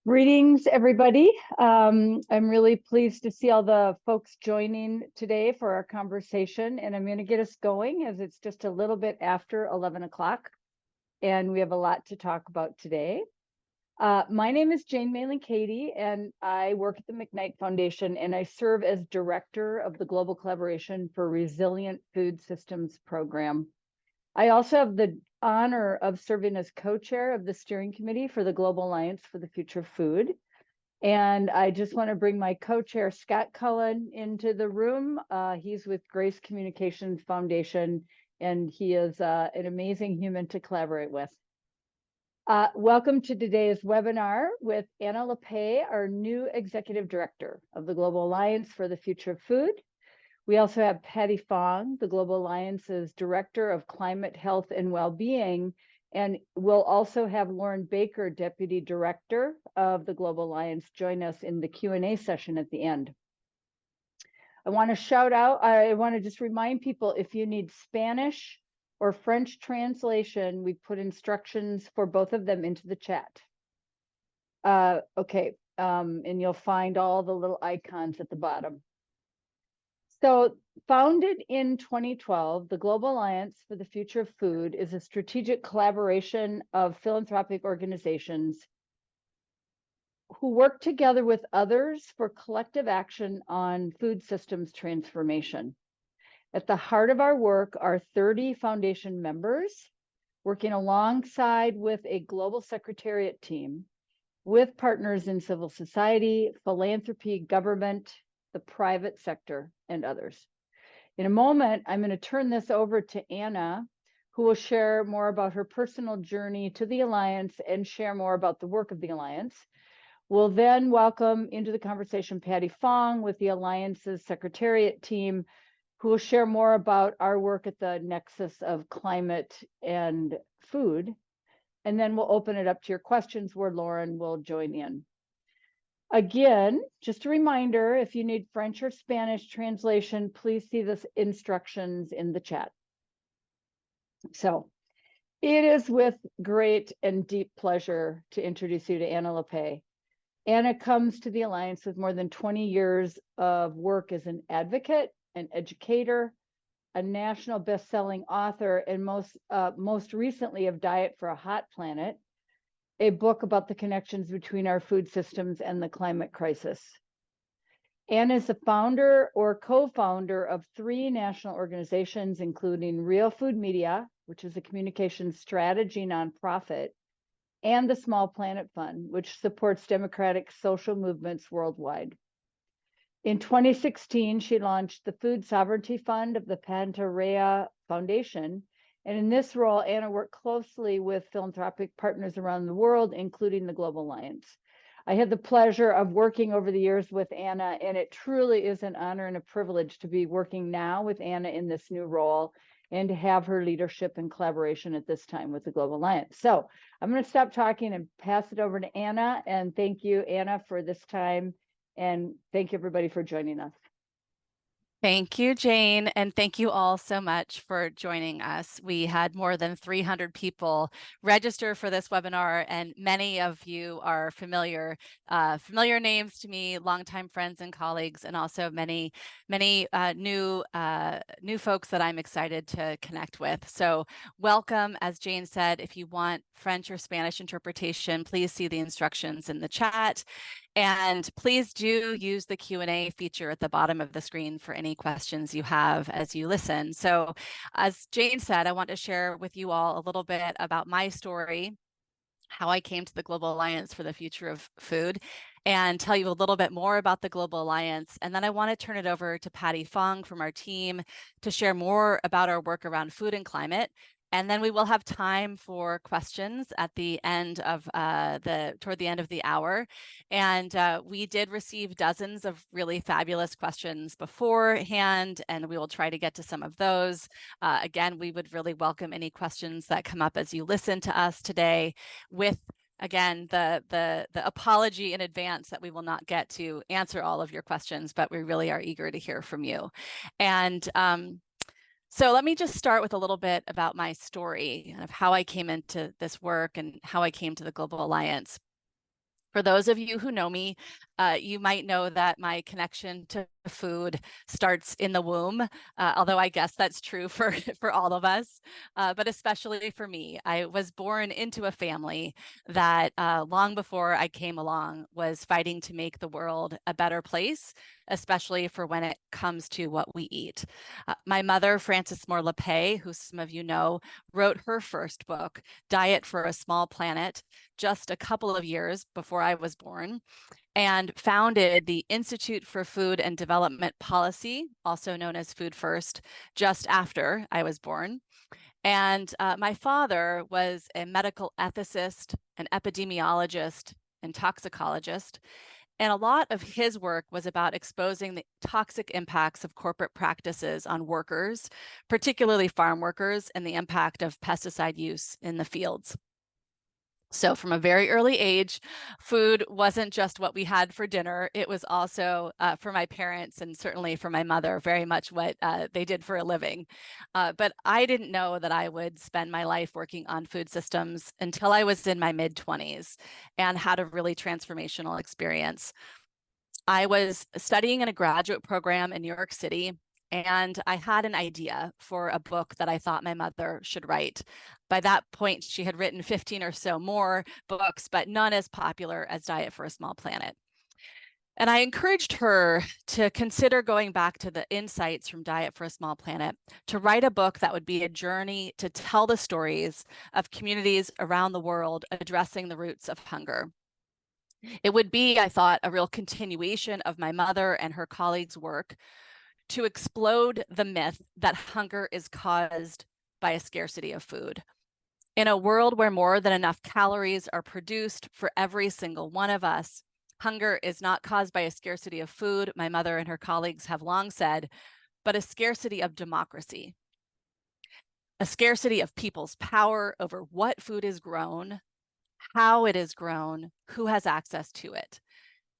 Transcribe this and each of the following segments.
Greetings, everybody. I'm really pleased to see all the folks joining today for our conversation, and I'm going to get us going as it's just a little bit after 11 o'clock, and we have a lot to talk about today. My name is Jane Malin-Katie, and I work at the McKnight Foundation, and I serve as Director of the Global Collaboration for Resilient Food Systems Program. I also have the honor of serving as co-chair of the steering committee for the Global Alliance for the Future of Food. And I just want to bring my co-chair, Scott Cullen, into the room. He's with Grace Communications Foundation, and he is an amazing human to collaborate with. Welcome to today's webinar with Anna Lappé, our new Executive Director of the Global Alliance for the Future of Food. We also have Patty Fong, the Global Alliance's Director of Climate, Health, and Wellbeing, and we'll also have Lauren Baker, Deputy Director of the Global Alliance, join us in the Q&A session at the end. I want to just remind people, if you need Spanish or French translation, we put instructions for both of them into the chat. And you'll find all the little icons at the bottom. So, founded in 2012, the Global Alliance for the Future of Food is a strategic collaboration of philanthropic organizations who work together with others for collective action on food systems transformation. At the heart of our work are 30 foundation members working alongside with a global secretariat team with partners in civil society, philanthropy, government, the private sector, and others. In a moment, I'm going to turn this over to Anna, who will share more about her personal journey to the Alliance and share more about the work of the Alliance. We'll then welcome into the conversation Patty Fong with the Alliance's Secretariat team, who will share more about our work at the nexus of climate and food. And then we'll open it up to your questions where Lauren will join in. Again, just a reminder, if you need French or Spanish translation, please see the instructions in the chat. So it is with great and deep pleasure to introduce you to Anna Lappé. Anna comes to the Alliance with more than 20 years of work as an advocate, an educator, a national best-selling author, and most recently of Diet for a Hot Planet, a book about the connections between our food systems and the climate crisis. Anna is the founder or co-founder of 3 national organizations, including Real Food Media, which is a communications strategy nonprofit, and the Small Planet Fund, which supports democratic social movements worldwide. In 2016, she launched the Food Sovereignty Fund of the Pantarea Foundation. And in this role, Anna worked closely with philanthropic partners around the world, including the Global Alliance. I had the pleasure of working over the years with Anna, and it truly is an honor and a privilege to be working now with Anna in this new role and to have her leadership and collaboration at this time with the Global Alliance. So I'm going to stop talking and pass it over to Anna. And thank you, Anna, for this time. And thank you, everybody, for joining us. Thank you, Jane, and thank you all so much for joining us. We had more than 300 people register for this webinar, and many of you are familiar names to me, longtime friends and colleagues, and also many new folks that I'm excited to connect with. So welcome. As Jane said, if you want French or Spanish interpretation, please see the instructions in the chat. And please do use the Q&A feature at the bottom of the screen for any questions you have as you listen. So as Jane said, I want to share with you all a little bit about my story, how I came to the Global Alliance for the Future of Food, and tell you a little bit more about the Global Alliance. And then I want to turn it over to Patty Fong from our team to share more about our work around food and climate. And then we will have time for questions at the end of toward the end of the hour. And we did receive dozens of really fabulous questions beforehand, and we will try to get to some of those. Again, we would really welcome any questions that come up as you listen to us today, with again, the apology in advance that we will not get to answer all of your questions, but we really are eager to hear from you. And so let me just start with a little bit about my story of how I came into this work and how I came to the Global Alliance. For those of you who know me, you might know that my connection to food starts in the womb, although I guess that's true for, for all of us, but especially for me. I was born into a family that long before I came along was fighting to make the world a better place, especially for when it comes to what we eat. My mother, Frances Moore Lappé, who some of you know, wrote her first book, Diet for a Small Planet, just a couple of years before I was born, and founded the Institute for Food and Development Policy, also known as Food First, just after I was born. And my father was a medical ethicist, an epidemiologist, and toxicologist. And a lot of his work was about exposing the toxic impacts of corporate practices on workers, particularly farm workers, and the impact of pesticide use in the fields. So from a very early age, food wasn't just what we had for dinner. It was also for my parents and certainly for my mother, very much what they did for a living. But I didn't know that I would spend my life working on food systems until I was in my mid-20s and had a really transformational experience. I was studying in a graduate program in New York City, and I had an idea for a book that I thought my mother should write. By that point, she had written 15 or so more books, but none as popular as Diet for a Small Planet. And I encouraged her to consider going back to the insights from Diet for a Small Planet, to write a book that would be a journey to tell the stories of communities around the world addressing the roots of hunger. It would be, I thought, a real continuation of my mother and her colleagues' work to explode the myth that hunger is caused by a scarcity of food. In a world where more than enough calories are produced for every single one of us, hunger is not caused by a scarcity of food, my mother and her colleagues have long said, but a scarcity of democracy, a scarcity of people's power over what food is grown, how it is grown, who has access to it.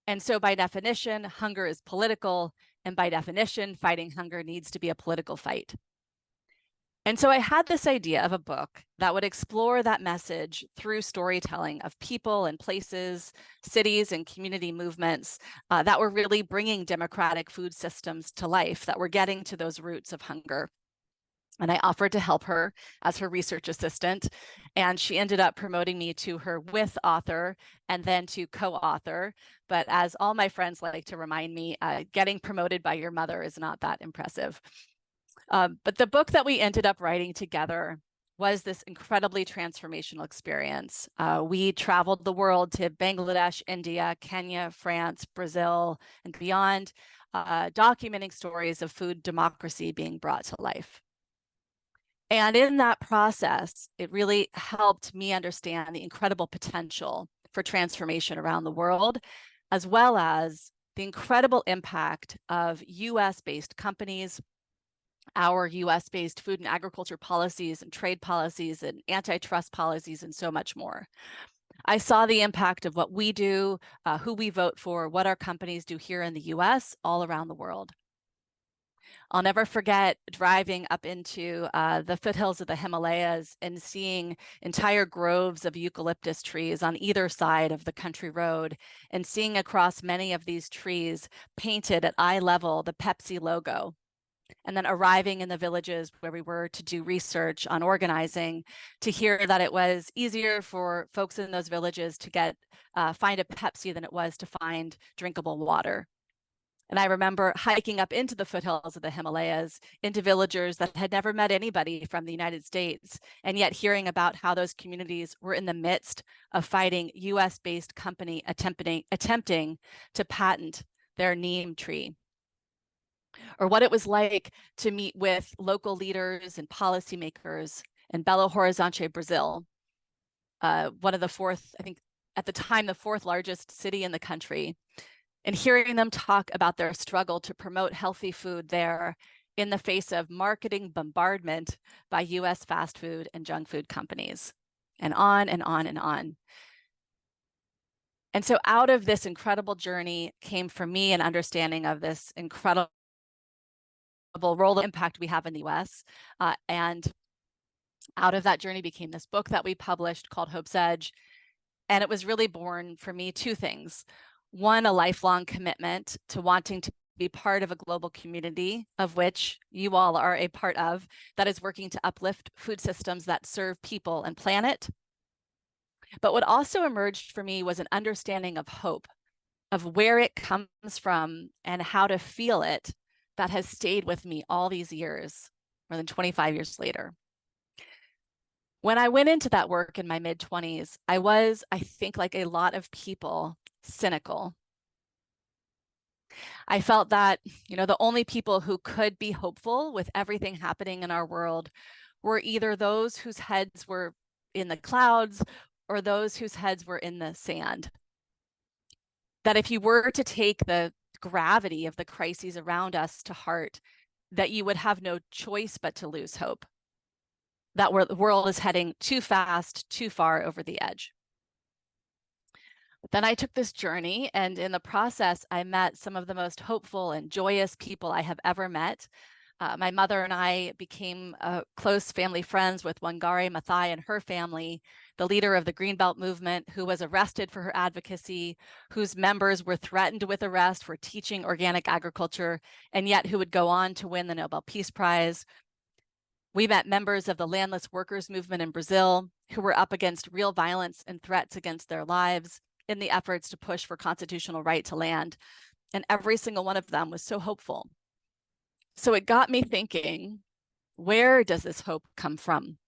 And so by definition, hunger is political, and by definition, fighting hunger needs to be a political fight. And so I had this idea of a book that would explore that message through storytelling of people and places, cities and community movements that were really bringing democratic food systems to life, that were getting to those roots of hunger. And I offered to help her as her research assistant. And she ended up promoting me to her with author and then to co-author. But as all my friends like to remind me, getting promoted by your mother is not that impressive. But the book that we ended up writing together was this incredibly transformational experience. We traveled the world to Bangladesh, India, Kenya, France, Brazil, and beyond, documenting stories of food democracy being brought to life. And in that process, it really helped me understand the incredible potential for transformation around the world, as well as the incredible impact of US-based companies, our US-based food and agriculture policies and trade policies and antitrust policies and so much more. I saw the impact of what we do, who we vote for, what our companies do here in the US, all around the world. I'll never forget driving up into the foothills of the Himalayas and seeing entire groves of eucalyptus trees on either side of the country road, and seeing across many of these trees painted at eye level the Pepsi logo. And then arriving in the villages where we were to do research on organizing, to hear that it was easier for folks in those villages to find a Pepsi than it was to find drinkable water. And I remember hiking up into the foothills of the Himalayas, into villagers that had never met anybody from the United States, and yet hearing about how those communities were in the midst of fighting US-based company attempting to patent their neem tree. Or what it was like to meet with local leaders and policymakers in Belo Horizonte, Brazil, one of the fourth, I think at the time, the fourth largest city in the country, and hearing them talk about their struggle to promote healthy food there in the face of marketing bombardment by US fast food and junk food companies, and on and on and on. And so out of this incredible journey came for me an understanding of this incredible role and impact we have in the US. And out of that journey became this book that we published called Hope's Edge. And it was really born for me two things. One, a lifelong commitment to wanting to be part of a global community, of which you all are a part of, that is working to uplift food systems that serve people and planet. But what also emerged for me was an understanding of hope, of where it comes from and how to feel it, that has stayed with me all these years, more than 25 years later. When I went into that work in my mid-20s, I was, I think, like a lot of people, cynical. I felt that, the only people who could be hopeful with everything happening in our world were either those whose heads were in the clouds or those whose heads were in the sand. That if you were to take the gravity of the crises around us to heart, that you would have no choice but to lose hope. That the world is heading too fast, too far over the edge. But then I took this journey, and in the process, I met some of the most hopeful and joyous people I have ever met. My mother and I became close family friends with Wangari Maathai and her family, the leader of the Greenbelt movement, who was arrested for her advocacy, whose members were threatened with arrest for teaching organic agriculture, and yet who would go on to win the Nobel Peace Prize. We met members of the landless workers movement in Brazil, who were up against real violence and threats against their lives in the efforts to push for constitutional right to land. And every single one of them was so hopeful. So it got me thinking, where does this hope come from?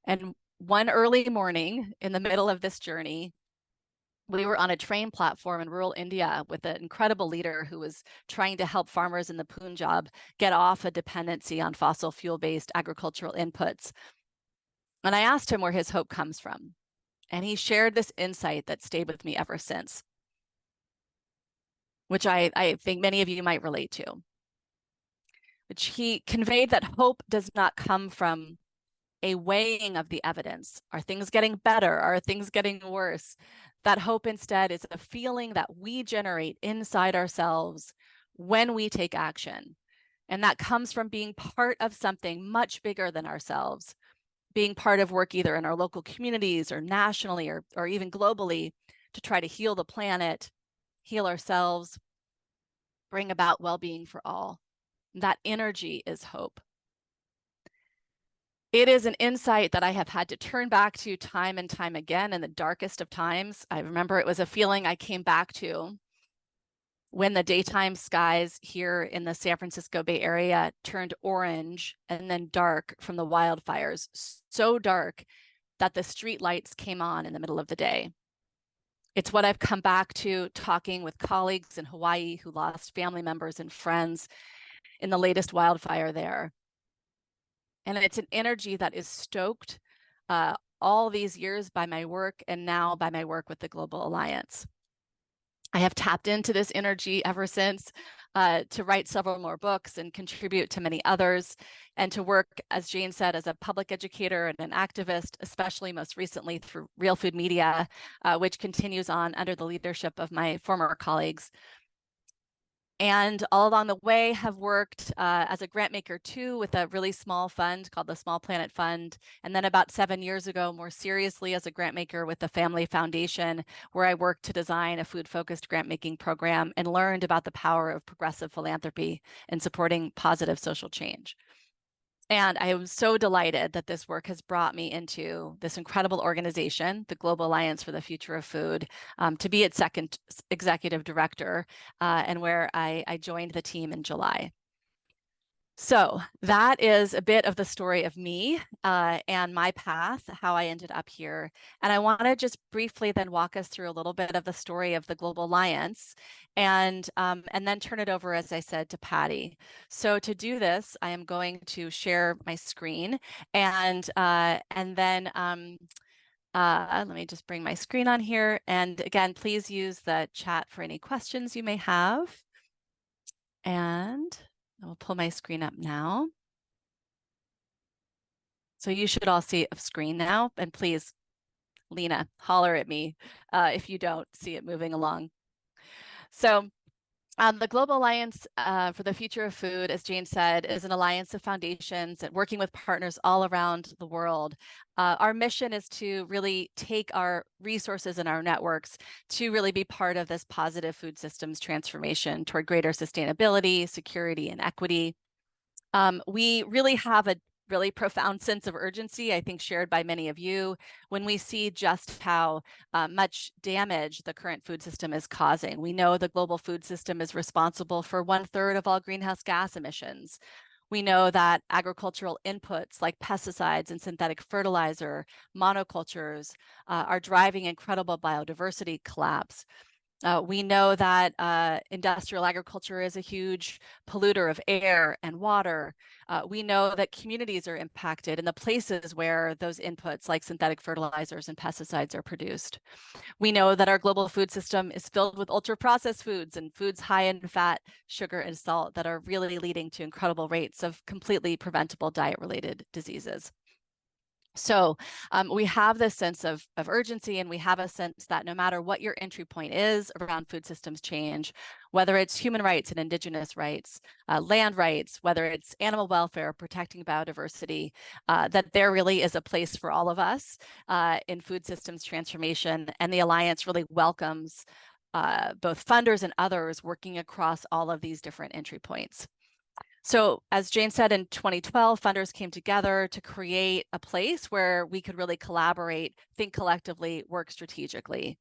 And one early morning in the middle of this journey, we were on a train platform in rural India with an incredible leader who was trying to help farmers in the Punjab get off a dependency on fossil fuel-based agricultural inputs. And I asked him where his hope comes from. And he shared this insight that stayed with me ever since, which I think many of you might relate to. Which he conveyed that hope does not come from a weighing of the evidence. Are things getting better? Are things getting worse? That hope instead is a feeling that we generate inside ourselves when we take action. And that comes from being part of something much bigger than ourselves, being part of work either in our local communities or nationally or even globally to try to heal the planet, heal ourselves, bring about well-being for all. That energy is hope. It is an insight that I have had to turn back to time and time again in the darkest of times. I remember it was a feeling I came back to when the daytime skies here in the San Francisco Bay Area turned orange and then dark from the wildfires, so dark that the street lights came on in the middle of the day. It's what I've come back to talking with colleagues in Hawaii who lost family members and friends in the latest wildfire there. And it's an energy that is stoked all these years by my work and now by my work with the Global Alliance. I have tapped into this energy ever since to write several more books and contribute to many others, and to work, as Jane said, as a public educator and an activist, especially most recently through Real Food Media, which continues on under the leadership of my former colleagues. And all along the way have worked as a grant maker too with a really small fund called the Small Planet Fund. And then about 7 years ago, more seriously as a grant maker with the Family Foundation, where I worked to design a food-focused grant making program and learned about the power of progressive philanthropy in supporting positive social change. And I am so delighted that this work has brought me into this incredible organization, the Global Alliance for the Future of Food, to be its second executive director, and where I joined the team in July. So that is a bit of the story of me and my path, how I ended up here. And I want to just briefly then walk us through a little bit of the story of the Global Alliance and then turn it over, as I said, to Patty. So to do this, I am going to share my screen and then let me just bring my screen on here. And again, please use the chat for any questions you may have. And I'll pull my screen up now. So you should all see a screen now. And please, Lena, holler at me if you don't see it moving along. So The Global Alliance for the Future of Food, as Jane said, is an alliance of foundations and working with partners all around the world. Our mission is to really take our resources and our networks to really be part of this positive food systems transformation toward greater sustainability, security, and equity. We really have a really profound sense of urgency, I think shared by many of you, when we see just how much damage the current food system is causing. We know the global food system is responsible for 1/3 of all greenhouse gas emissions. We know that agricultural inputs like pesticides and synthetic fertilizer, monocultures, are driving incredible biodiversity collapse. We know that industrial agriculture is a huge polluter of air and water. We know that communities are impacted in the places where those inputs like synthetic fertilizers and pesticides are produced. We know that our global food system is filled with ultra-processed foods and foods high in fat, sugar, and salt that are really leading to incredible rates of completely preventable diet-related diseases. So we have this sense of urgency, and we have a sense that no matter what your entry point is around food systems change, whether it's human rights and indigenous rights, land rights, whether it's animal welfare, protecting biodiversity, that there really is a place for all of us in food systems transformation. And the Alliance really welcomes both funders and others working across all of these different entry points. So as Jane said, in 2012, funders came together to create a place where we could really collaborate, think collectively, work strategically.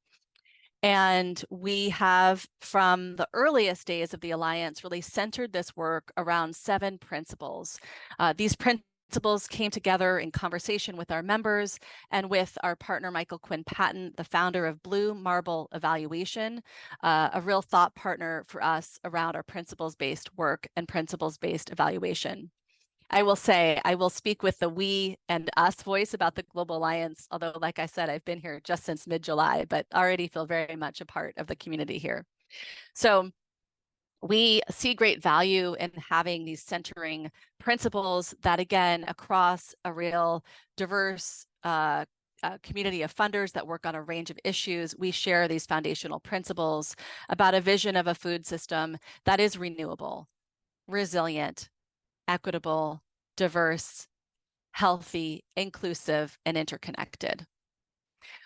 And we have, from the earliest days of the Alliance, really centered this work around 7 principles. These principles came together in conversation with our members and with our partner, Michael Quinn Patton, the founder of Blue Marble Evaluation, a real thought partner for us around our principles-based work and principles-based evaluation. I will say, I will speak with the we and us voice about the Global Alliance, although, like I said, I've been here just since mid-July, but already feel very much a part of the community here. So we see great value in having these centering principles that, again, across a real diverse community of funders that work on a range of issues, we share these foundational principles about a vision of a food system that is renewable, resilient, equitable, diverse, healthy, inclusive, and interconnected.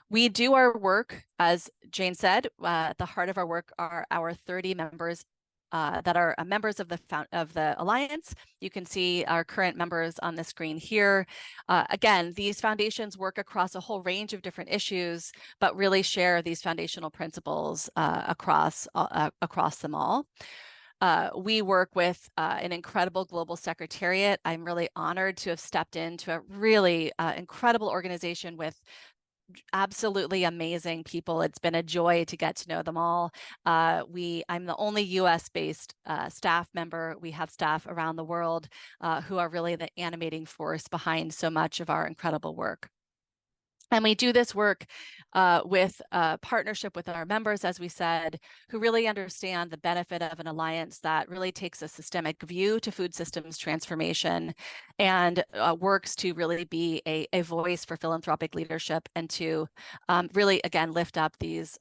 We do our work, as Jane said, at the heart of our work are our 30 members that are members of the Alliance. You can see our current members on the screen here. Again, these foundations work across a whole range of different issues, but really share these foundational principles across them all. We work with an incredible global secretariat. I'm really honored to have stepped into a really incredible organization with absolutely amazing people. It's been a joy to get to know them all. I'm the only US-based staff member. We have staff around the world who are really the animating force behind so much of our incredible work. And we do this work with a partnership with our members, as we said, who really understand the benefit of an alliance that really takes a systemic view to food systems transformation and works to really be a voice for philanthropic leadership and to really, again, lift up these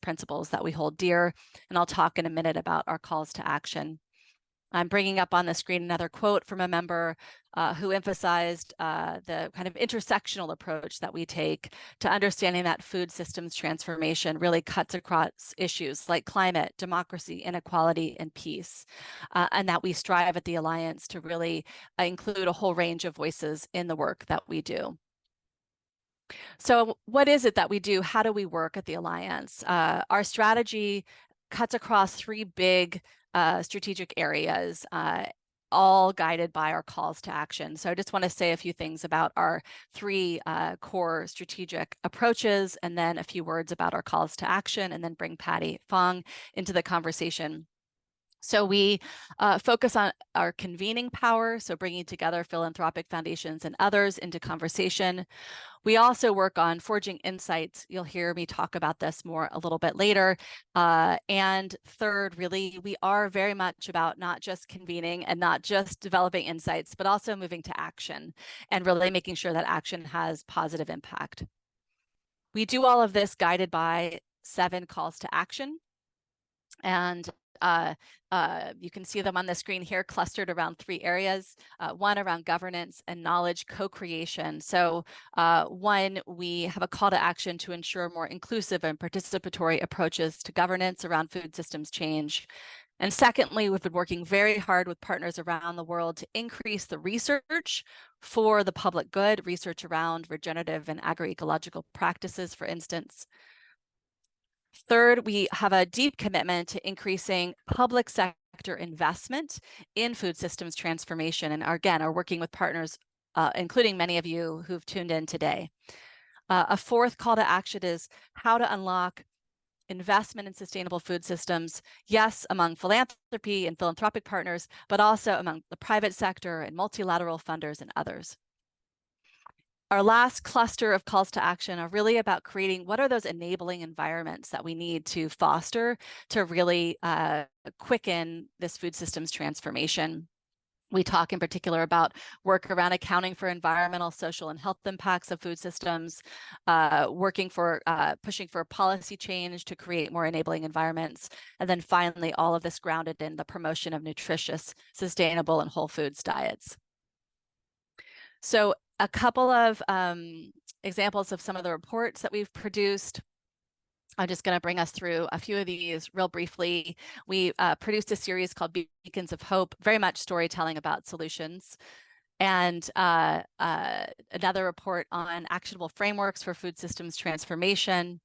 principles that we hold dear. And I'll talk in a minute about our calls to action. I'm bringing up on the screen another quote from a member who emphasized the kind of intersectional approach that we take to understanding that food systems transformation really cuts across issues like climate, democracy, inequality, and peace, and that we strive at the Alliance to really include a whole range of voices in the work that we do. So what is it that we do? How do we work at the Alliance? Our strategy cuts across 3 big strategic areas, all guided by our calls to action. So I just want to say a few things about our 3 core strategic approaches, and then a few words about our calls to action, and then bring Patty Fong into the conversation. So we focus on our convening power, so bringing together philanthropic foundations and others into conversation. We also work on forging insights. You'll hear me talk about this more a little bit later. And third, really, we are very much about not just convening and not just developing insights, but also moving to action and really making sure that action has positive impact. We do all of this guided by 7 calls to action. And you can see them on the screen here, clustered around 3 areas, one around governance and knowledge co-creation. So one, we have a call to action to ensure more inclusive and participatory approaches to governance around food systems change. And secondly, we've been working very hard with partners around the world to increase the research for the public good, research around regenerative and agroecological practices, for instance. Third, we have a deep commitment to increasing public sector investment in food systems transformation, and again, are working with partners, including many of you who've tuned in today. A fourth call to action is how to unlock investment in sustainable food systems, yes, among philanthropy and philanthropic partners, but also among the private sector and multilateral funders and others. Our last cluster of calls to action are really about creating what are those enabling environments that we need to foster to really quicken this food systems transformation. We talk in particular about work around accounting for environmental, social, and health impacts of food systems, pushing for policy change to create more enabling environments, and then finally, all of this grounded in the promotion of nutritious, sustainable, and whole foods diets. So a couple of examples of some of the reports that we've produced. I'm just going to bring us through a few of these real briefly. We produced a series called Beacons of Hope, very much storytelling about solutions. And another report on actionable frameworks for food systems transformation.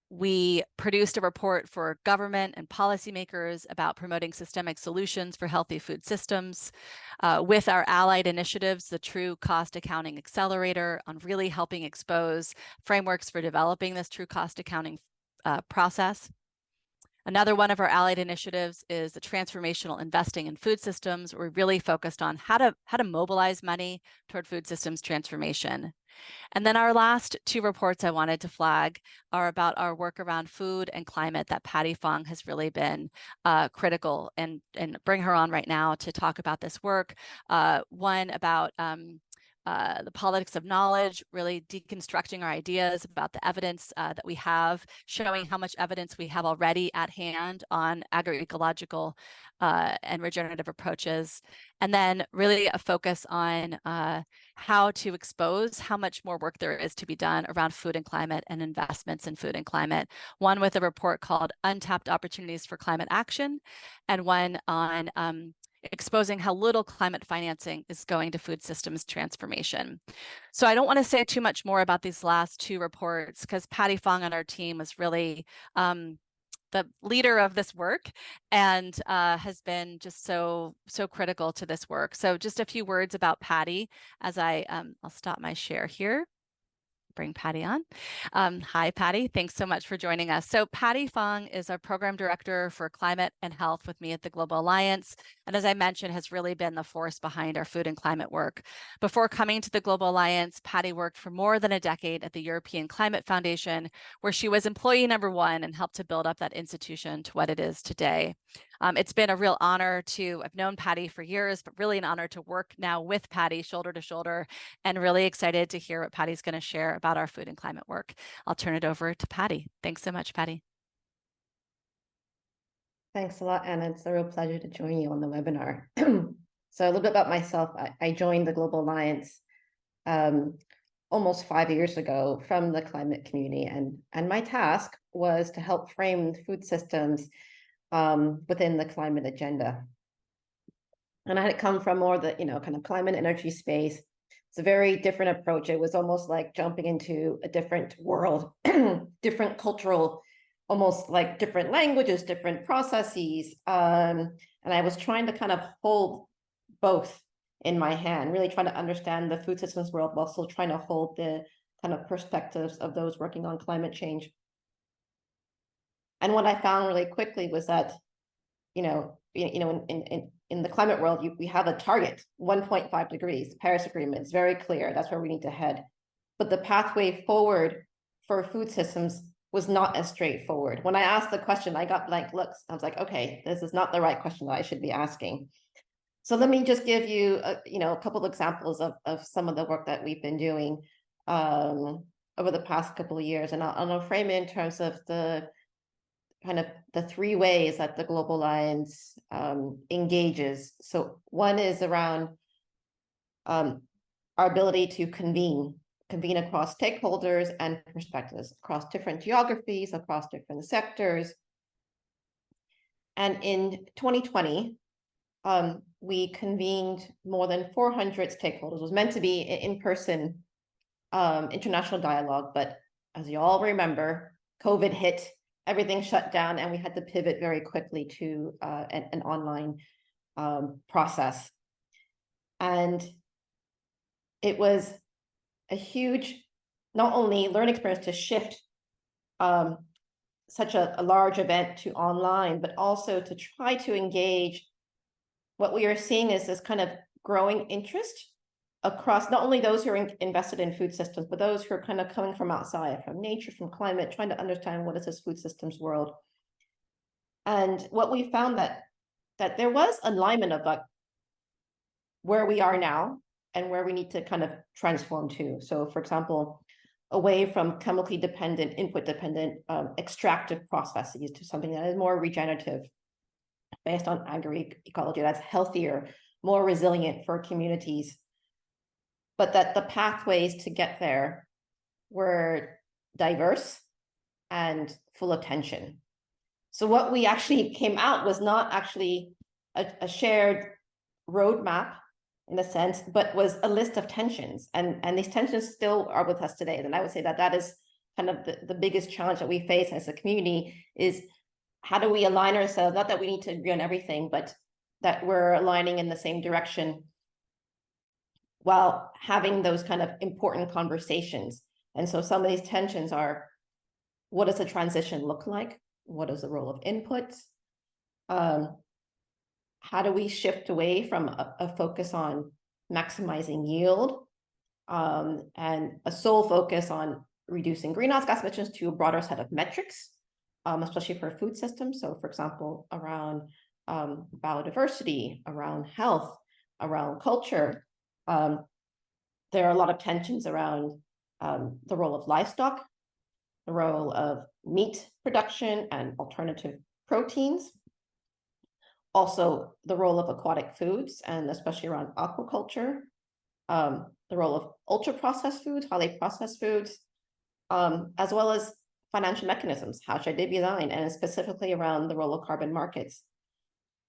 We produced a report for government and policymakers about promoting systemic solutions for healthy food systems with our allied initiatives, the True Cost Accounting Accelerator, on really helping expose frameworks for developing this true cost accounting process. Another one of our allied initiatives is the transformational investing in food systems. We're really focused on how to mobilize money toward food systems transformation. And then our last 2 reports I wanted to flag are about our work around food and climate that Patty Fong has really been critical, and bring her on right now to talk about this work. One about the politics of knowledge, really deconstructing our ideas about the evidence that we have, showing how much evidence we have already at hand on agroecological and regenerative approaches, and then really a focus on how to expose how much more work there is to be done around food and climate and investments in food and climate. One with a report called Untapped Opportunities for Climate Action, and one on exposing how little climate financing is going to food systems transformation. So I don't want to say too much more about these last 2 reports because Patty Fong on our team was really the leader of this work and has been just so critical to this work. So just a few words about Patty as I'll stop my share here. Bring Patty on. Hi, Patty. Thanks so much for joining us. So Patty Fong is our program director for climate and health with me at the Global Alliance. And as I mentioned, has really been the force behind our food and climate work. Before coming to the Global Alliance, Patty worked for more than a decade at the European Climate Foundation, where she was employee number 1 and helped to build up that institution to what it is today. It's been a real honor I've known Patty for years, but really an honor to work now with Patty shoulder to shoulder, and really excited to hear what Patty's going to share about our food and climate work. I'll turn it over to Patty. Thanks so much, Patty. Thanks a lot, Anna. It's a real pleasure to join you on the webinar. So a little bit about myself. I joined the Global Alliance almost 5 years ago from the climate community, and my task was to help frame food systems within the climate agenda. And I had come from more the kind of climate energy space. It's a very different approach. It was almost like jumping into a different world, different cultural, almost like different languages, different processes. And I was trying to kind of hold both in my hand, really trying to understand the food systems world while still trying to hold the kind of perspectives of those working on climate change. And what I found really quickly was that, in the climate world, we have a target, 1.5 degrees, Paris Agreement. It's very clear. That's where we need to head. But the pathway forward for food systems was not as straightforward. When I asked the question, I got blank looks. I was like, okay, this is not the right question that I should be asking. So let me just give you, a couple of examples of some of the work that we've been doing over the past couple of years. And I'll frame it in terms of the kind of the three ways that the Global Alliance engages. So one is around our ability to convene across stakeholders and perspectives, across different geographies, across different sectors. And in 2020, we convened more than 400 stakeholders. It was meant to be an in-person international dialogue, but as you all remember, COVID hit, everything shut down, and we had to pivot very quickly to an online process. And it was a huge, not only learning experience to shift such a large event to online, but also to try to engage. What we are seeing is this kind of growing interest across not only those who are invested in food systems, but those who are kind of coming from outside, from nature, from climate, trying to understand what is this food systems world. And what we found that there was alignment of like where we are now and where we need to kind of transform to. So for example, away from chemically dependent, input dependent, extractive processes to something that is more regenerative, based on agroecology, that's healthier, more resilient for communities. But that the pathways to get there were diverse and full of tension. So what we actually came out was not actually a shared roadmap in a sense, but was a list of tensions. And these tensions still are with us today. And I would say that that is kind of the biggest challenge that we face as a community is how do we align ourselves? Not that we need to agree on everything, but that we're aligning in the same direction while having those kind of important conversations. And so some of these tensions are, what does the transition look like? What is the role of inputs? How do we shift away from a focus on maximizing yield and a sole focus on reducing greenhouse gas emissions to a broader set of metrics, especially for food systems? So for example, around biodiversity, around health, around culture. There are a lot of tensions around the role of livestock, the role of meat production and alternative proteins. Also, the role of aquatic foods, and especially around aquaculture, the role of ultra-processed foods, highly processed foods, as well as financial mechanisms, how should they be designed, and specifically around the role of carbon markets.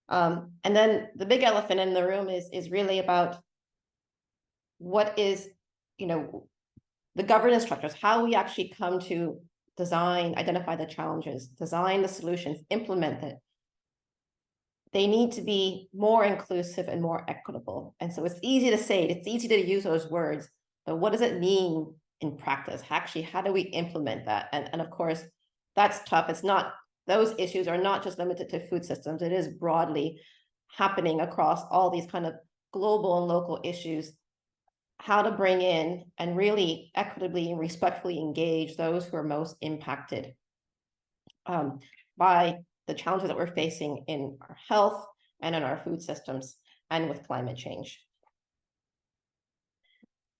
And then the big elephant in the room is really about what is, the governance structures, how we actually come to design, identify the challenges, design the solutions, implement it. They need to be more inclusive and more equitable. And so it's easy to say, it's easy to use those words, but what does it mean in practice? Actually, how do we implement that? And of course, that's tough. It's not, those issues are not just limited to food systems. It is broadly happening across all these kind of global and local issues. How to bring in and really equitably and respectfully engage those who are most impacted by the challenges that we're facing in our health and in our food systems and with climate change.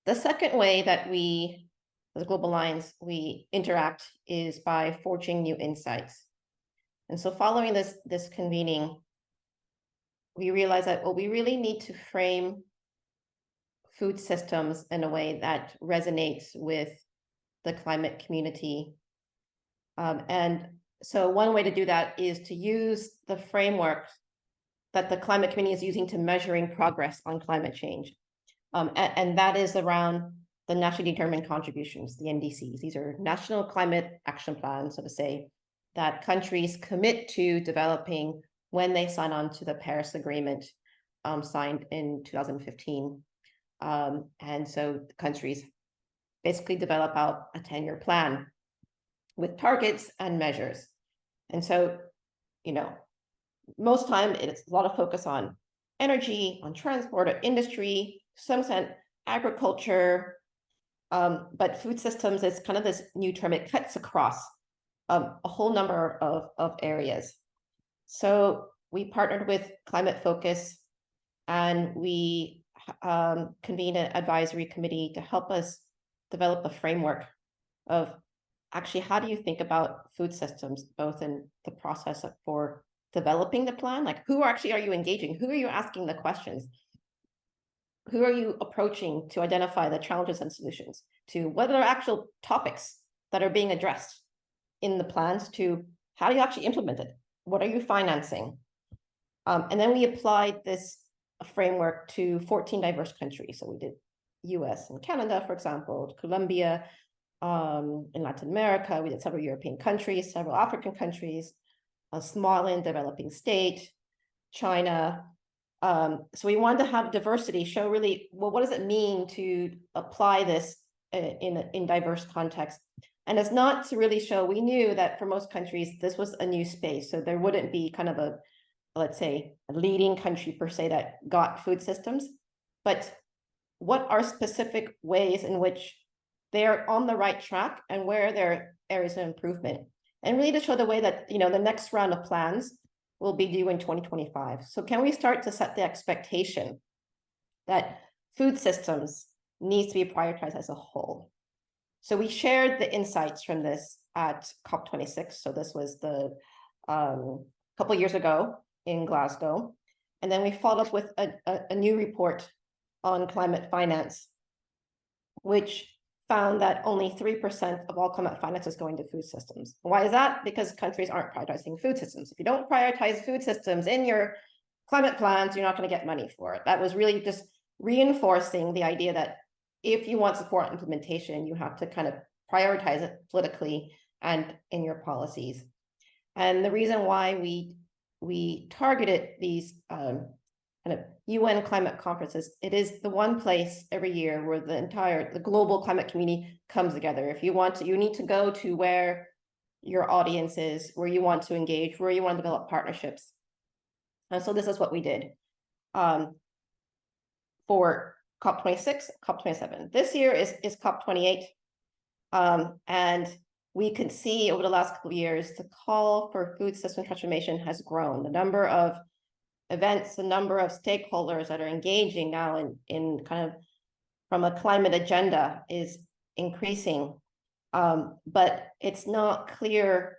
The second way that we, as Global Alliance, we interact is by forging new insights. And so following this convening, we realized that, well, we really need to frame food systems in a way that resonates with the climate community. And so one way to do that is to use the framework that the climate community is using to measuring progress on climate change. And that is around the nationally determined contributions, the NDCs. These are national climate action plans, so to say, that countries commit to developing when they sign on to the Paris Agreement signed in 2015. And so countries basically develop out a 10-year plan with targets and measures. And so, most time it's a lot of focus on energy, on transport, or industry, to some extent agriculture, but food systems is kind of this new term. It cuts across a whole number of areas. So we partnered with Climate Focus, and we convened an advisory committee to help us develop a framework of actually, how do you think about food systems, both in the process for developing the plan? Like, who actually are you engaging? Who are you asking the questions? Who are you approaching to identify the challenges and solutions? To what are actual topics that are being addressed in the plans? To how do you actually implement it? What are you financing? And then we applied this framework to 14 diverse countries. So we did US and Canada, for example, Colombia, in Latin America, we did several European countries, several African countries, a Somalian developing state, China. So we wanted to have diversity, show really, well, what does it mean to apply this in diverse contexts? And it's not to really show, we knew that for most countries, this was a new space. So there wouldn't be kind of a, let's say, a leading country per se that got food systems, but what are specific ways in which they're on the right track and where there are areas of improvement, and really to show the way that, you know, the next round of plans will be due in 2025. So can we start to set the expectation that food systems needs to be prioritized as a whole? So we shared the insights from this at COP26. So this was the couple of years ago in Glasgow. And then we followed up with a new report on climate finance, which found that only 3% of all climate finance is going to food systems. Why is that? Because countries aren't prioritizing food systems. If you don't prioritize food systems in your climate plans, you're not going to get money for it. That was really just reinforcing the idea that if you want support implementation, you have to kind of prioritize it politically and in your policies. And the reason why we targeted these kind of UN climate conferences, it is the one place every year where the global climate community comes together. If you want to, you need to go to where your audience is, where you want to engage, where you want to develop partnerships. And so this is what we did for COP26, COP27. This year is COP28. And we can see over the last couple of years, the call for food system transformation has grown. The number of events, the number of stakeholders that are engaging now in kind of from a climate agenda is increasing. But it's not clear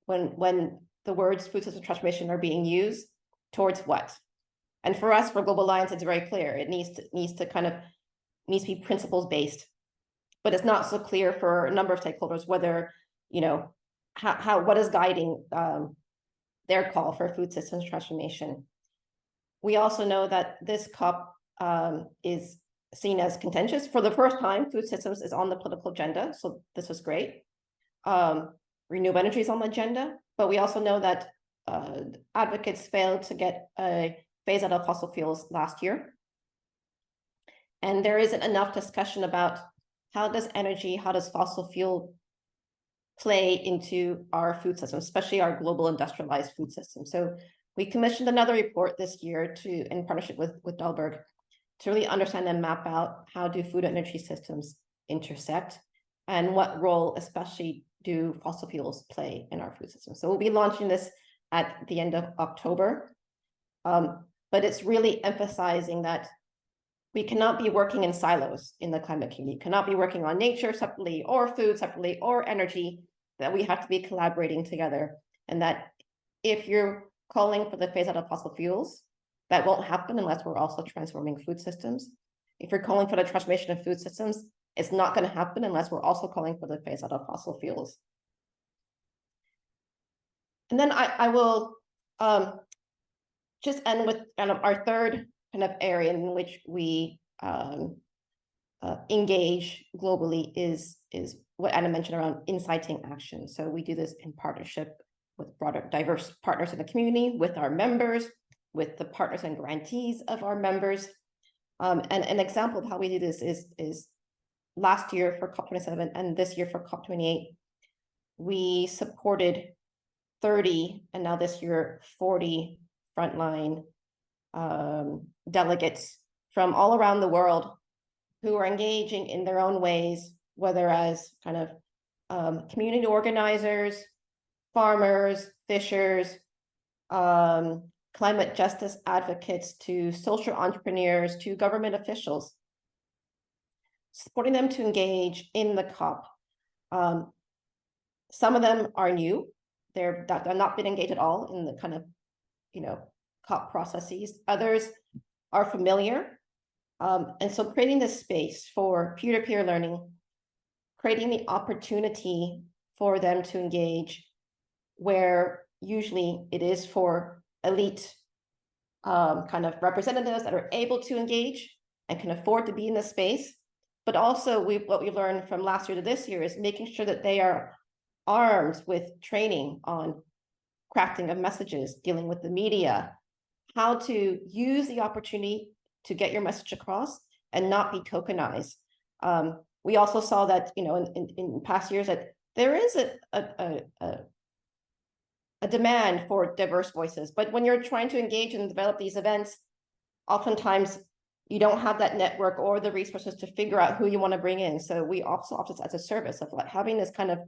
when the words food system transformation are being used towards what. And for us, for Global Alliance, it's very clear. It needs to be principles based, but it's not so clear for a number of stakeholders whether, you know, what is guiding their call for food systems transformation. We also know that this COP is seen as contentious. For the first time, food systems is on the political agenda, so this was great. Renewable energy is on the agenda, but we also know that advocates failed to get a phase out of fossil fuels last year. And there isn't enough discussion about how does fossil fuel play into our food system, especially our global industrialized food system. So we commissioned another report this year in partnership with Dalberg, to really understand and map out how do food and energy systems intersect and what role especially do fossil fuels play in our food system. So we'll be launching this at the end of October. But it's really emphasizing that we cannot be working in silos in the climate community, cannot be working on nature separately or food separately or energy, that we have to be collaborating together. And that if you're calling for the phase out of fossil fuels, that won't happen unless we're also transforming food systems. If you're calling for the transformation of food systems, it's not going to happen unless we're also calling for the phase out of fossil fuels. And then I will just end with kind of our third kind of area in which we engage globally is what Anna mentioned around inciting action. So we do this in partnership with broader diverse partners in the community, with our members, with the partners and grantees of our members. And an example of how we do this is last year for COP27 and this year for COP28, we supported 30 and now this year 40 frontline delegates from all around the world who are engaging in their own ways, whether as kind of community organizers, farmers, fishers, climate justice advocates, to social entrepreneurs, to government officials, supporting them to engage in the COP Some of them are new. They're not been engaged at all in the kind of, COP processes. Others are familiar. And so creating this space for peer-to-peer learning, creating the opportunity for them to engage where usually it is for elite kind of representatives that are able to engage and can afford to be in the space. But also what we learned from last year to this year is making sure that they are armed with training on crafting of messages, dealing with the media, how to use the opportunity to get your message across and not be tokenized. We also saw that, in past years that there is a demand for diverse voices, but when you're trying to engage and develop these events, oftentimes you don't have that network or the resources to figure out who you want to bring in. So we also offer this as a service of like having this kind of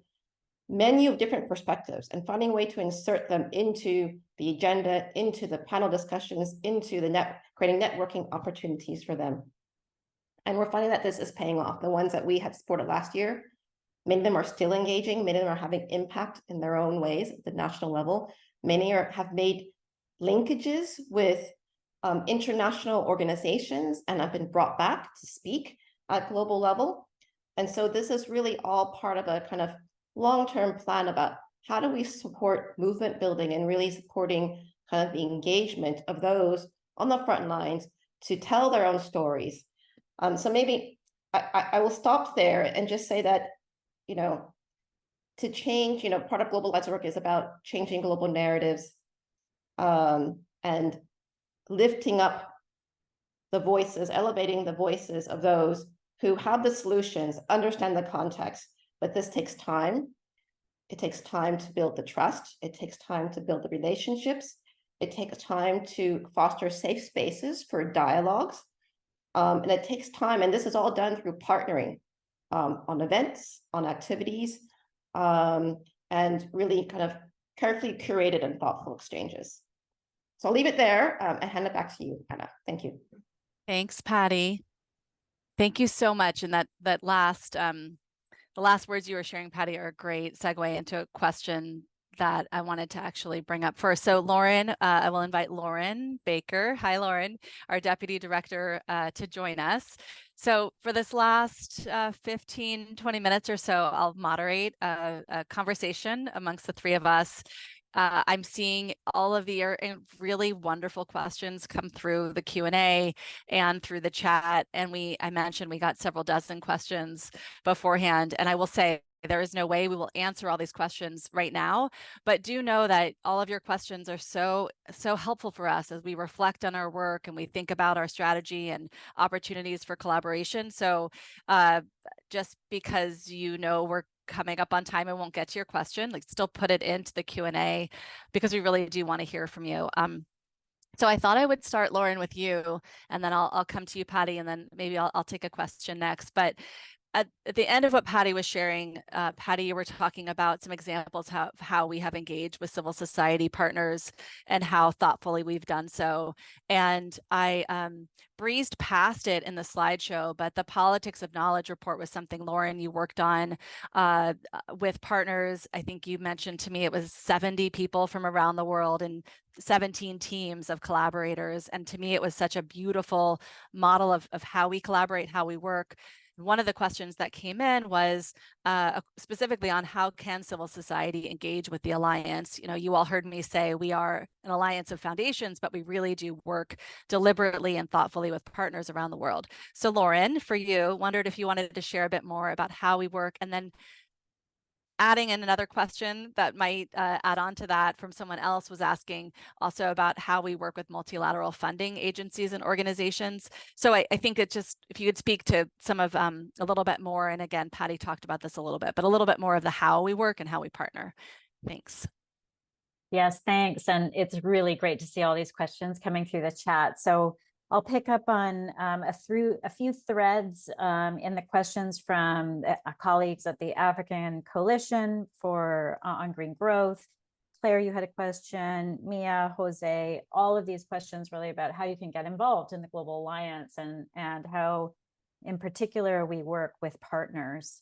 menu of different perspectives and finding a way to insert them into the agenda, into the panel discussions, into the creating networking opportunities for them. And we're finding that this is paying off. The ones that we had supported last year, many of them are still engaging, many of them are having impact in their own ways at the national level. Many have made linkages with international organizations and have been brought back to speak at global level. And so this is really all part of a kind of long-term plan about how do we support movement building and really supporting kind of the engagement of those on the front lines to tell their own stories. So maybe I will stop there and just say that, to change, part of Global Alliance work is about changing global narratives and lifting up the voices, elevating the voices of those who have the solutions, understand the context, but this takes time. It takes time to build the trust. It takes time to build the relationships. It takes time to foster safe spaces for dialogues. And it takes time, and this is all done through partnering on events, on activities, and really kind of carefully curated and thoughtful exchanges. So I'll leave it there and hand it back to you, Anna. Thank you. Thanks, Patty. Thank you so much. And that last, the last words you were sharing, Patty, are a great segue into a question that I wanted to actually bring up first. So Lauren, I will invite Lauren Baker. Hi, Lauren, our Deputy Director, to join us. So for this last 15, 20 minutes or so, I'll moderate a conversation amongst the three of us. I'm seeing all of the really wonderful questions come through the Q&A and through the chat. And I mentioned we got several dozen questions beforehand. And I will say, there is no way we will answer all these questions right now, but do know that all of your questions are so helpful for us as we reflect on our work and we think about our strategy and opportunities for collaboration. So just because we're coming up on time and won't get to your question, still put it into the Q&A because we really do want to hear from you. So I thought I would start, Lauren, with you, and then I'll come to you, Patty, and then maybe I'll take a question next. But at the end of what Patty was sharing, Patty, you were talking about some examples of how we have engaged with civil society partners and how thoughtfully we've done so. And I breezed past it in the slideshow, but the Politics of Knowledge report was something, Lauren, you worked on with partners. I think you mentioned to me it was 70 people from around the world and 17 teams of collaborators. And to me, it was such a beautiful model of how we collaborate, how we work. One of the questions that came in was specifically on how can civil society engage with the Alliance. You all heard me say we are an alliance of foundations, but we really do work deliberately and thoughtfully with partners around the world. So Lauren, for you, wondered if you wanted to share a bit more about how we work, and then adding in another question that might add on to that from someone else was asking also about how we work with multilateral funding agencies and organizations. So I think it just, if you could speak to some of a little bit more, and again, Patty talked about this a little bit, but a little bit more of the how we work and how we partner. Thanks. Yes, thanks. And it's really great to see all these questions coming through the chat. So I'll pick up on a few threads in the questions from colleagues at the African Coalition on Green Growth. Claire, you had a question, Mia, Jose, all of these questions really about how you can get involved in the Global Alliance and how in particular we work with partners.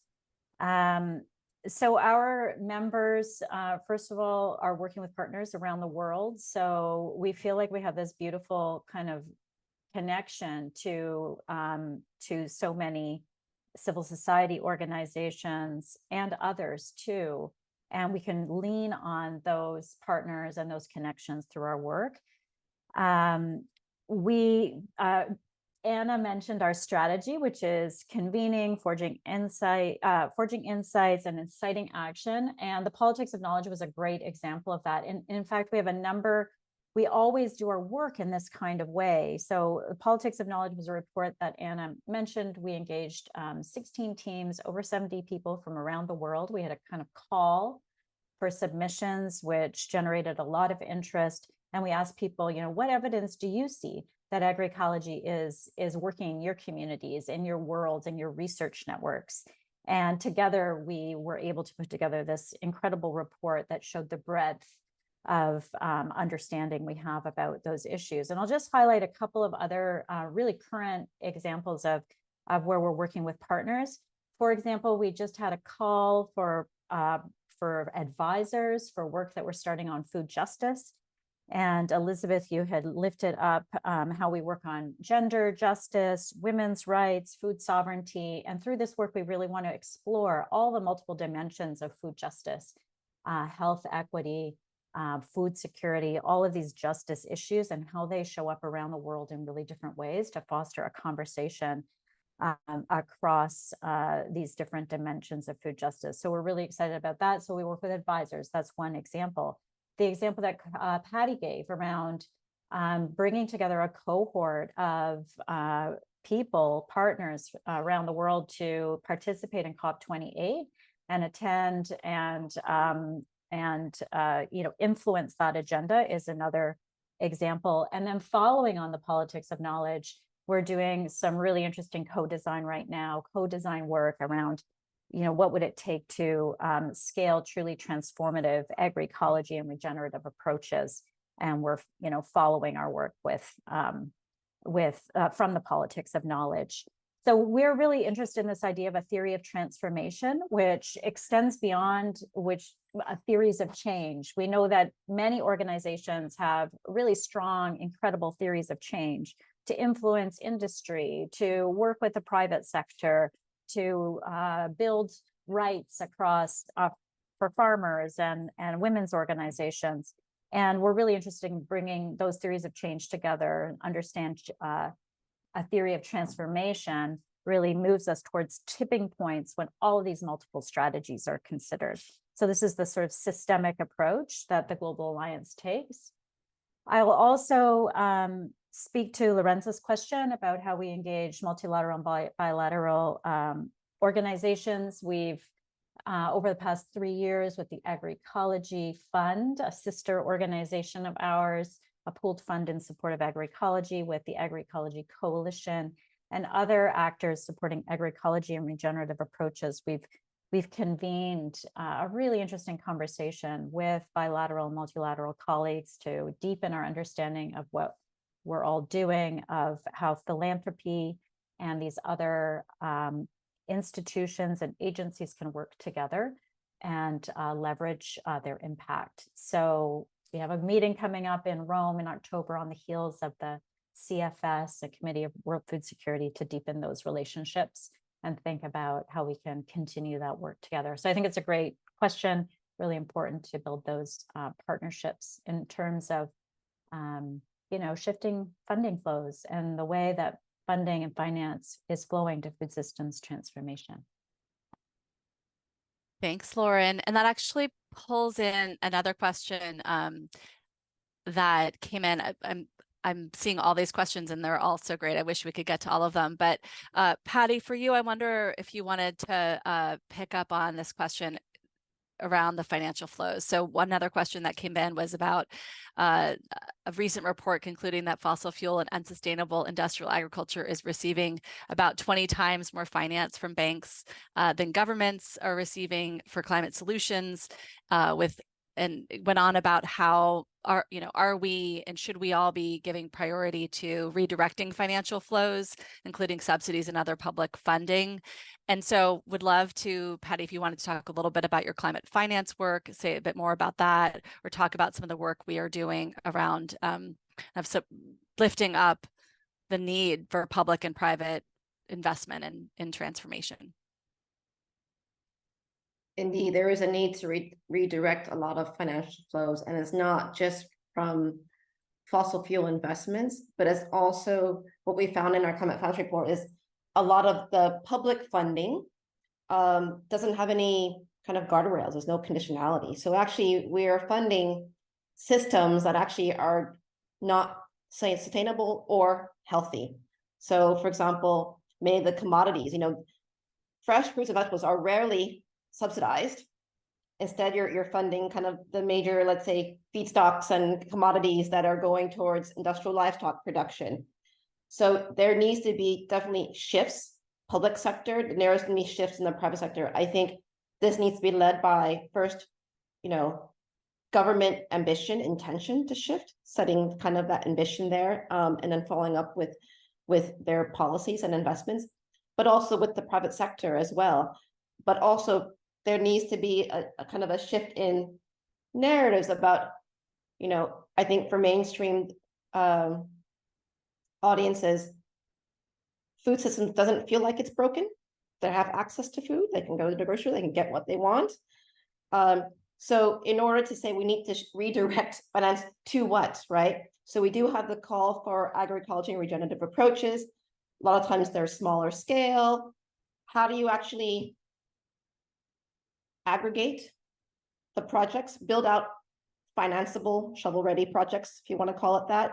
So our members, first of all, are working with partners around the world. So we feel like we have this beautiful kind of connection to so many civil society organizations and others too. And we can lean on those partners and those connections through our work. Anna mentioned our strategy, which is convening, forging insights and inciting action. And the politics of knowledge was a great example of that. And in fact, we have a number, we always do our work in this kind of way. So the politics of knowledge was a report that Anna mentioned. We engaged 16 teams, over 70 people from around the world. We had a kind of call for submissions, which generated a lot of interest. And we asked people, you know, what evidence do you see that agroecology is working in your communities, in your worlds, in your research networks? And together we were able to put together this incredible report that showed the breadth of understanding we have about those issues. And I'll just highlight a couple of other really current examples of where we're working with partners. For example, we just had a call for advisors for work that we're starting on food justice. And Elizabeth, you had lifted up how we work on gender justice, women's rights, food sovereignty. And through this work, we really want to explore all the multiple dimensions of food justice, health equity, food security, all of these justice issues and how they show up around the world in really different ways to foster a conversation across these different dimensions of food justice. So we're really excited about that. So we work with advisors. That's one example. The example that Patty gave around bringing together a cohort of people, partners around the world to participate in COP28 and attend and influence that agenda is another example. And then following on the politics of knowledge, we're doing some really interesting co-design right now, co-design work around, you know, what would it take to scale truly transformative agroecology and regenerative approaches. And we're, you know, following our work from the politics of knowledge. So we're really interested in this idea of a theory of transformation, which extends beyond theories of change. We know that many organizations have really strong, incredible theories of change to influence industry, to work with the private sector, to build rights across for farmers and women's organizations. And we're really interested in bringing those theories of change together and understand a theory of transformation really moves us towards tipping points when all of these multiple strategies are considered. So this is the sort of systemic approach that the Global Alliance takes. I will also speak to Lorenzo's question about how we engage multilateral and bilateral organizations. We've, over the past 3 years with the Agroecology Fund, a sister organization of ours, a pooled fund in support of agroecology with the Agroecology Coalition and other actors supporting agroecology and regenerative approaches. We've convened a really interesting conversation with bilateral and multilateral colleagues to deepen our understanding of what we're all doing, of how philanthropy and these other institutions and agencies can work together and leverage their impact. So we have a meeting coming up in Rome in October on the heels of the CFS, the Committee of World Food Security, to deepen those relationships and think about how we can continue that work together. So I think it's a great question, really important to build those partnerships in terms of shifting funding flows and the way that funding and finance is flowing to food systems transformation. Thanks, Lauren. And that actually pulls in another question that came in. I'm seeing all these questions and they're all so great. I wish we could get to all of them. But Patty, for you, I wonder if you wanted to pick up on this question around the financial flows. So one other question that came in was about a recent report concluding that fossil fuel and unsustainable industrial agriculture is receiving about 20 times more finance from banks than governments are receiving for climate solutions, with and went on about how are we and should we all be giving priority to redirecting financial flows, including subsidies and other public funding. And so would love to, Patty, if you wanted to talk a little bit about your climate finance work, say a bit more about that, or talk about some of the work we are doing around lifting up the need for public and private investment in transformation. Indeed, there is a need to redirect a lot of financial flows, and it's not just from fossil fuel investments, but it's also what we found in our climate finance report is a lot of the public funding doesn't have any kind of guardrails. There's no conditionality. So actually, we are funding systems that actually are not sustainable or healthy. So, for example, many of the commodities, fresh fruits and vegetables are rarely subsidized. Instead, you're funding kind of the major, let's say, feedstocks and commodities that are going towards industrial livestock production. So there needs to be definitely shifts, public sector, there needs to be shifts in the private sector. I think this needs to be led by first, government ambition, intention to shift, setting kind of that ambition there, and then following up with their policies and investments, but also with the private sector as well. But also there needs to be a kind of a shift in narratives about, I think for mainstream audiences, food systems doesn't feel like it's broken. They have access to food. They can go to the grocery. They can get what they want. So in order to say we need to redirect finance to what, right? So we do have the call for agroecology and regenerative approaches. A lot of times they're smaller scale. How do you actually aggregate the projects, build out financeable, shovel-ready projects, if you want to call it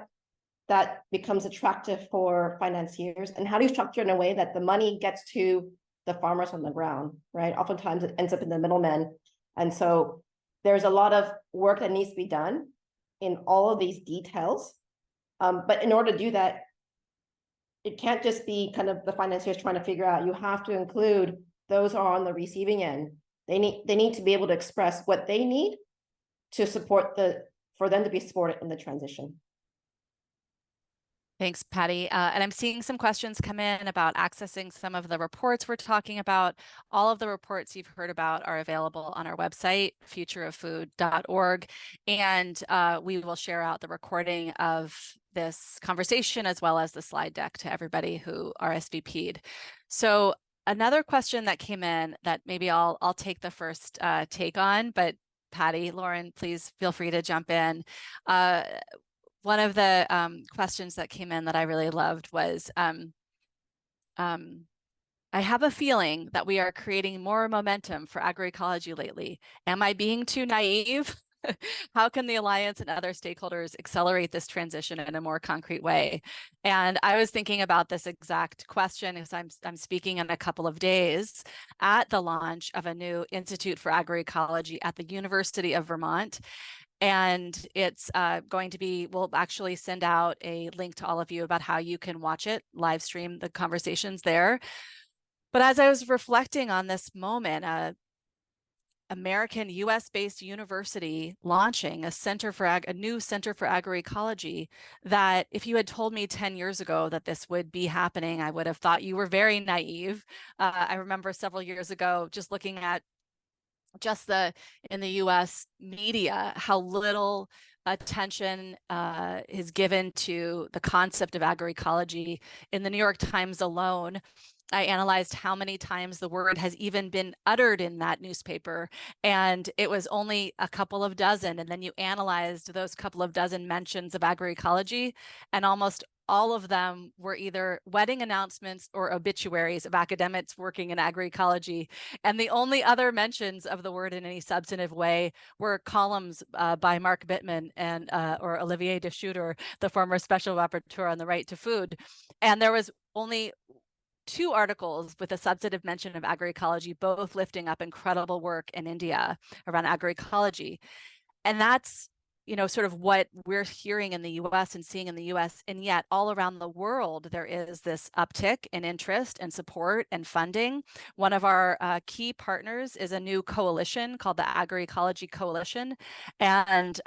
that becomes attractive for financiers? And how do you structure in a way that the money gets to the farmers on the ground, right? Oftentimes it ends up in the middlemen. And so there's a lot of work that needs to be done in all of these details. But in order to do that, it can't just be kind of the financiers trying to figure out. You have to include those who are on the receiving end. They need to be able to express what they need to support for them to be supported in the transition. Thanks, Patty. And I'm seeing some questions come in about accessing some of the reports we're talking about. All of the reports you've heard about are available on our website, futureoffood.org. And we will share out the recording of this conversation as well as the slide deck to everybody who RSVP'd. So another question that came in that maybe I'll take the first take on, but Patty, Lauren, please feel free to jump in. One of the questions that came in that I really loved was, I have a feeling that we are creating more momentum for agroecology lately. Am I being too naive? How can the Alliance and other stakeholders accelerate this transition in a more concrete way? And I was thinking about this exact question as I'm speaking in a couple of days at the launch of a new Institute for Agroecology at the University of Vermont. And it's going to be, we'll actually send out a link to all of you about how you can watch it, live stream the conversations there. But as I was reflecting on this moment, American US-based university launching a new center for agroecology, that if you had told me 10 years ago that this would be happening, I would have thought you were very naive. I remember several years ago just looking at in the US media, how little attention is given to the concept of agroecology. In the New York Times alone, I analyzed how many times the word has even been uttered in that newspaper, and it was only a couple of dozen. And then you analyzed those couple of dozen mentions of agroecology, and almost all of them were either wedding announcements or obituaries of academics working in agroecology. And the only other mentions of the word in any substantive way were columns by Mark Bittman and or Olivier de Schutter, the former special rapporteur on the right to food. And there was only 2 articles with a substantive mention of agroecology, both lifting up incredible work in India around agroecology. And that's sort of what we're hearing in the US and seeing in the US, and yet all around the world, there is this uptick in interest and support and funding. One of our key partners is a new coalition called the Agroecological Coalition. And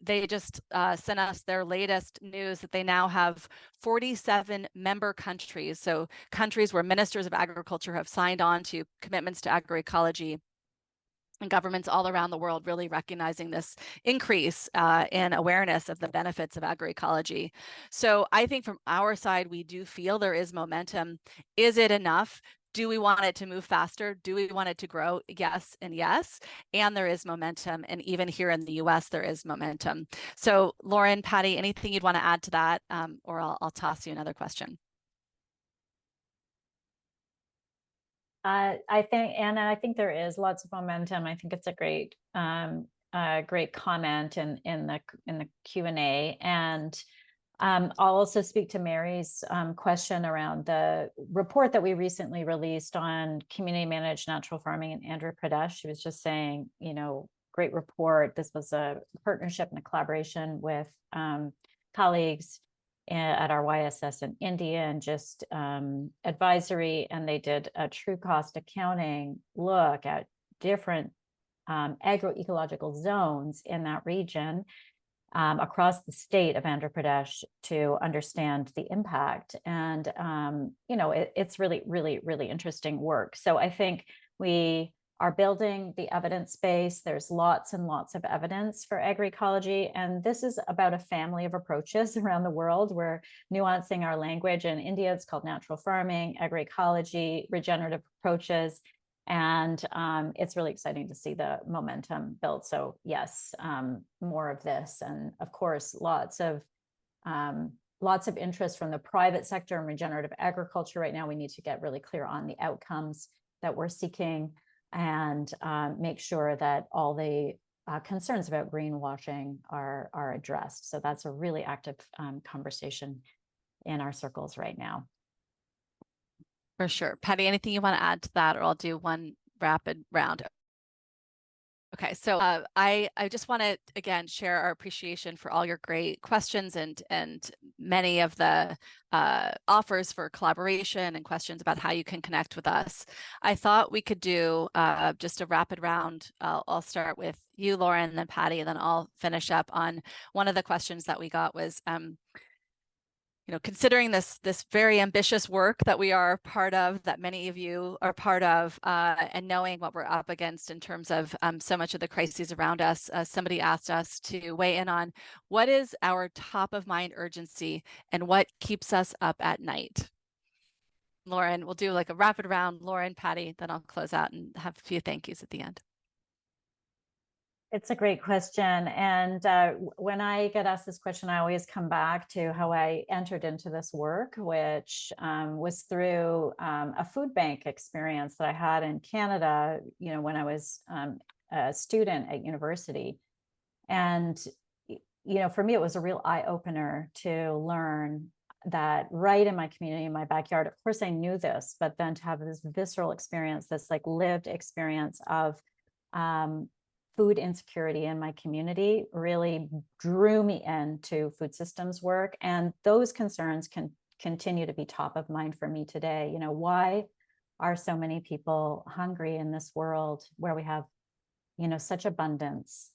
they just sent us their latest news that they now have 47 member countries. So countries where ministers of agriculture have signed on to commitments to agroecology, and governments all around the world really recognizing this increase in awareness of the benefits of agroecology. So I think from our side, we do feel there is momentum. Is it enough? Do we want it to move faster? Do we want it to grow? Yes and yes. And there is momentum. And even here in the US, there is momentum. So Lauren, Patty, anything you'd want to add to that? Or I'll toss you another question. I think, Anna, I think there is lots of momentum. I think it's a great comment in the Q&A. And I'll also speak to Mary's question around the report that we recently released on community managed natural farming in Andhra Pradesh. She was just saying, great report. This was a partnership and a collaboration with colleagues at our YSS in India, and just advisory, and they did a true cost accounting look at different agroecological zones in that region across the state of Andhra Pradesh to understand the impact. And it's really, really, really interesting work. So I think we are building the evidence base. There's lots and lots of evidence for agroecology. And this is about a family of approaches around the world. We're nuancing our language. In India, it's called natural farming, agroecology, regenerative approaches. And it's really exciting to see the momentum built. So yes, more of this. And of course, lots of interest from the private sector in regenerative agriculture right now. We need to get really clear on the outcomes that we're seeking, and make sure that all the concerns about greenwashing are addressed. So that's a really active conversation in our circles right now. For sure. Patty, anything you want to add to that, or I'll do one rapid round? Okay, so I just want to again share our appreciation for all your great questions and many of the offers for collaboration and questions about how you can connect with us. I thought we could do just a rapid round. I'll start with you, Lauren, and then Patty, and then I'll finish up on one of the questions that we got was, considering this very ambitious work that we are part of, that many of you are part of, and knowing what we're up against in terms of so much of the crises around us, somebody asked us to weigh in on what is our top of mind urgency and what keeps us up at night. Lauren, we'll do like a rapid round. Lauren, Patty, then I'll close out and have a few thank yous at the end. It's a great question. And when I get asked this question, I always come back to how I entered into this work, which was through a food bank experience that I had in Canada, when I was a student at university. And, for me, it was a real eye-opener to learn that right in my community, in my backyard, of course I knew this, but then to have this visceral experience, this like lived experience of food insecurity in my community really drew me into food systems work. And those concerns can continue to be top of mind for me today. Why are so many people hungry in this world where we have, such abundance?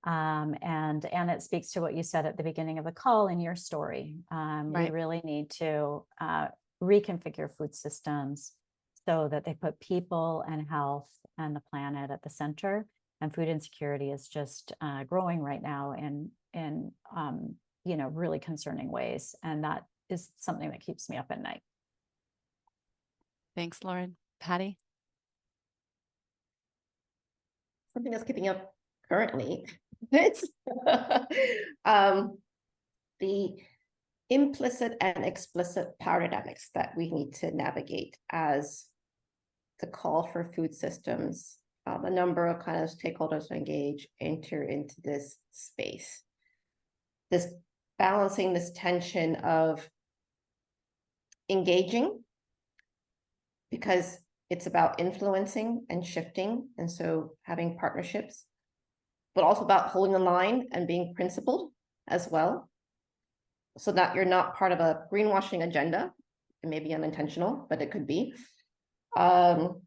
And it speaks to what you said at the beginning of the call in your story. Right. We really need to reconfigure food systems so that they put people and health and the planet at the center. And food insecurity is just growing right now in really concerning ways. And that is something that keeps me up at night. Thanks, Lauren. Patty? Something that's keeping up currently, it's the implicit and explicit power dynamics that we need to navigate as the call for food systems. The number of kind of stakeholders engage enter into this space. This balancing this tension of engaging, because it's about influencing and shifting, and so having partnerships, but also about holding the line and being principled as well, so that you're not part of a greenwashing agenda. It may be unintentional, but it could be. So,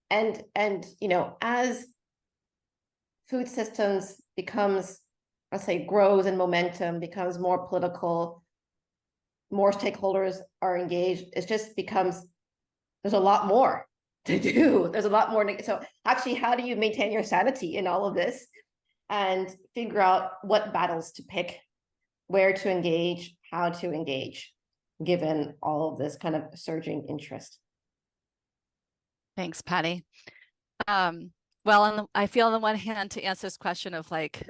and you know, as food systems becomes, let's say, grows in momentum, becomes more political, more stakeholders are engaged, it just becomes, there's a lot more to do. There's a lot more. So actually, how do you maintain your sanity in all of this and figure out what battles to pick, where to engage, how to engage, given all of this kind of surging interest? Thanks, Patty. Well, I feel on the one hand, to answer this question of like,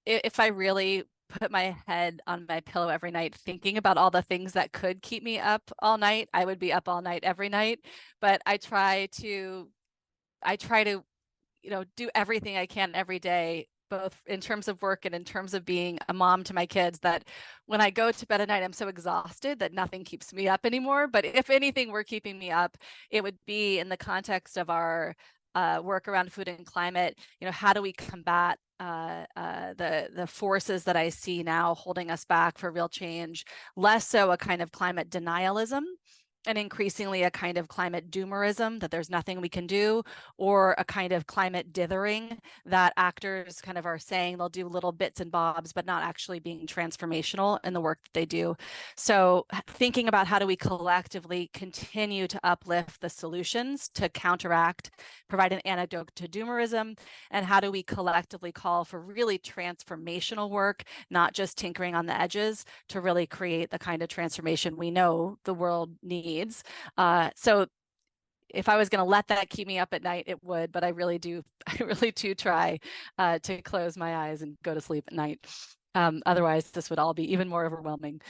if I really put my head on my pillow every night thinking about all the things that could keep me up all night, I would be up all night every night. But I try to, you know, do everything I can every day, both in terms of work and in terms of being a mom to my kids, that when I go to bed at night, I'm so exhausted that nothing keeps me up anymore. But if anything were keeping me up, it would be in the context of our work around food and climate. You know, how do we combat the forces that I see now holding us back for real change, less so a kind of climate denialism, and increasingly a kind of climate doomerism, that there's nothing we can do, or a kind of climate dithering, that actors kind of are saying they'll do little bits and bobs, but not actually being transformational in the work that they do. So thinking about how do we collectively continue to uplift the solutions to counteract, provide an antidote to doomerism, and how do we collectively call for really transformational work, not just tinkering on the edges, to really create the kind of transformation we know the world needs. So if I was going to let that keep me up at night, it would, but I really do try to close my eyes and go to sleep at night. Otherwise, this would all be even more overwhelming.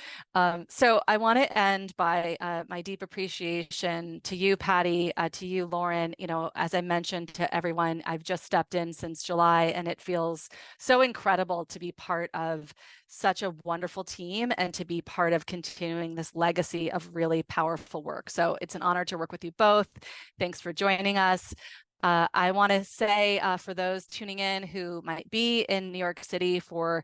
So I want to end by my deep appreciation to you, Patty, to you, Lauren. You know, as I mentioned to everyone, I've just stepped in since July, and it feels so incredible to be part of such a wonderful team and to be part of continuing this legacy of really powerful work. So it's an honor to work with you both. Thanks for joining us. I want to say for those tuning in who might be in New York City for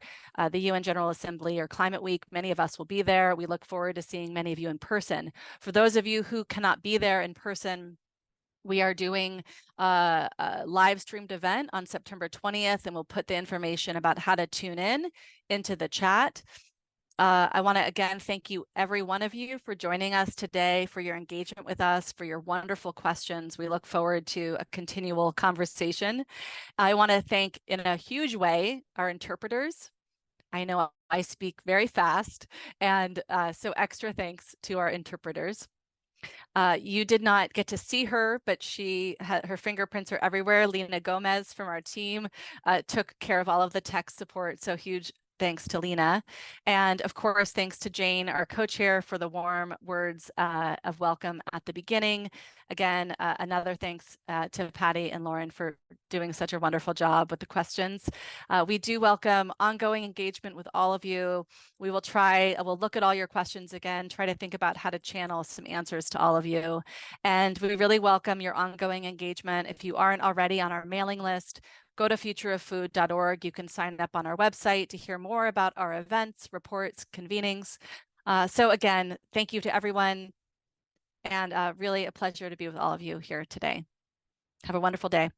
the UN General Assembly or Climate Week, many of us will be there. We look forward to seeing many of you in person. For those of you who cannot be there in person, we are doing a live streamed event on September 20th, and we'll put the information about how to tune in into the chat. I want to again thank you, every one of you, for joining us today, for your engagement with us, for your wonderful questions. We look forward to a continual conversation. I want to thank in a huge way our interpreters. I know I speak very fast, and so extra thanks to our interpreters. You did not get to see her, but her fingerprints are everywhere. Lena Gomez from our team took care of all of the tech support, so huge thanks to Lena. And of course, thanks to Jane, our co-chair, for the warm words of welcome at the beginning. Again, another thanks to Patty and Lauren for doing such a wonderful job with the questions. We do welcome ongoing engagement with all of you. We will we'll look at all your questions again, try to think about how to channel some answers to all of you. And we really welcome your ongoing engagement. If you aren't already on our mailing list, go to futureoffood.org. You can sign up on our website to hear more about our events, reports, convenings. So again, thank you to everyone, and really a pleasure to be with all of you here today. Have a wonderful day.